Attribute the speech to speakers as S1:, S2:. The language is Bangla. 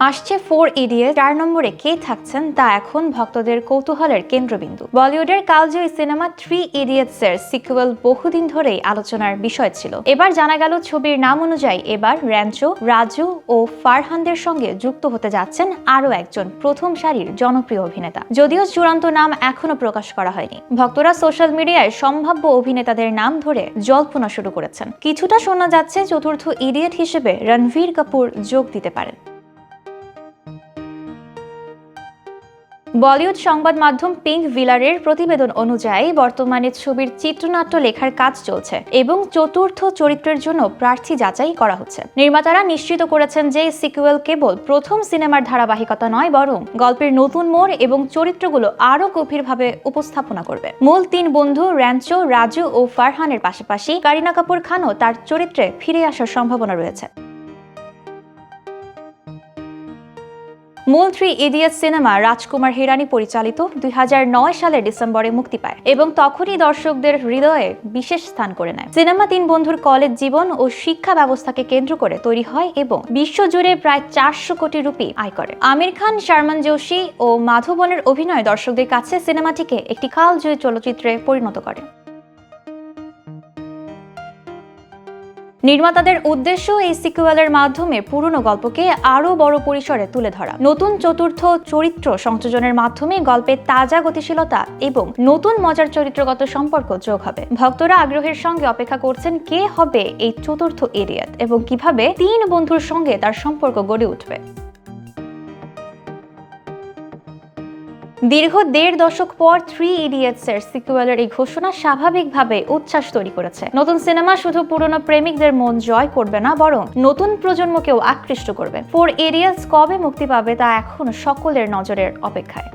S1: আসছে 4 ইডিয়টস, 4 নম্বরে কে থাকছেন তা এখন ভক্তদের কৌতূহলের কেন্দ্রবিন্দু। বলিউডের কালজয়ী সিনেমা 3 ইডিয়টস এর সিকুয়েল বহুদিন ধরেই আলোচনার বিষয় ছিল। এবার জানা গেল ছবির নাম অনুযায়ী এবার র্যাঞ্চো, রাজু ও ফারহানদের সঙ্গে যুক্ত হতে যাচ্ছেন আরও একজন প্রথম সারির জনপ্রিয় অভিনেতা। যদিও চূড়ান্ত নাম এখনো প্রকাশ করা হয়নি, ভক্তরা সোশ্যাল মিডিয়ায় সম্ভাব্য অভিনেতাদের নাম ধরে জল্পনা শুরু করেছেন। কিছুটা শোনা যাচ্ছে চতুর্থ ইডিয়ট হিসেবে রণবীর কাপুর যোগ দিতে পারেন। বলিউড সংবাদ মাধ্যম পিঙ্ক ভিলারের প্রতিবেদন অনুযায়ী বর্তমানে ছবির চিত্রনাট্য লেখার কাজ চলছে এবং চতুর্থ চরিত্রের জন্য প্রার্থী যাচাই করা হচ্ছে। নির্মাতারা নিশ্চিত করেছেন যে সিকুয়েল কেবল প্রথম সিনেমার ধারাবাহিকতা নয়, বরং গল্পের নতুন মোড় এবং চরিত্রগুলো আরও গভীরভাবে উপস্থাপনা করবে। মূল 3 বন্ধু র্যাঞ্চো, রাজু ও ফারহানের পাশাপাশি কারিনা কাপুর খানও তার চরিত্রে ফিরে আসার সম্ভাবনা রয়েছে। মূল 3 ইডিয়টস সিনেমা রাজকুমার হিরানি পরিচালিত 2009 সালের ডিসেম্বরে মুক্তি পায় এবং তখনই দর্শকদের হৃদয়ে বিশেষ স্থান করে নেয়। সিনেমা 3 বন্ধুর কলেজ জীবন ও শিক্ষা ব্যবস্থাকে কেন্দ্র করে তৈরি হয় এবং বিশ্বজুড়ে প্রায় 400 কোটি রুপি আয় করে। আমির খান, শারমান জোশী ও মাধবনের অভিনয় দর্শকদের কাছে সিনেমাটিকে একটি কালজয়ী চলচ্চিত্রে পরিণত করে। নির্মাতাদের উদ্দেশ্য এই সিকুয়েলের মাধ্যমে পুরনো গল্পকে আরও বড় পরিসরে তুলে ধরা। নতুন চতুর্থ চরিত্র সংযোজনের মাধ্যমে গল্পের তাজা গতিশীলতা এবং নতুন মজার চরিত্রগত সম্পর্ক যোগ হবে। ভক্তরা আগ্রহের সঙ্গে অপেক্ষা করছেন কে হবে এই চতুর্থ ইডিয়ট এবং কিভাবে 3 বন্ধুর সঙ্গে তার সম্পর্ক গড়ে উঠবে। দীর্ঘ 1.5 দশক পর 3 ইডিয়টস এর সিকুয়েলের এই ঘোষণা স্বাভাবিকভাবে উচ্ছ্বাস তৈরি করেছে। নতুন সিনেমা শুধু পুরনো প্রেমিকদের মন জয় করবে না, বরং নতুন প্রজন্মকেও আকৃষ্ট করবে। 4 ইডিয়টস কবে মুক্তি পাবে তা এখন সকলের নজরের অপেক্ষায়।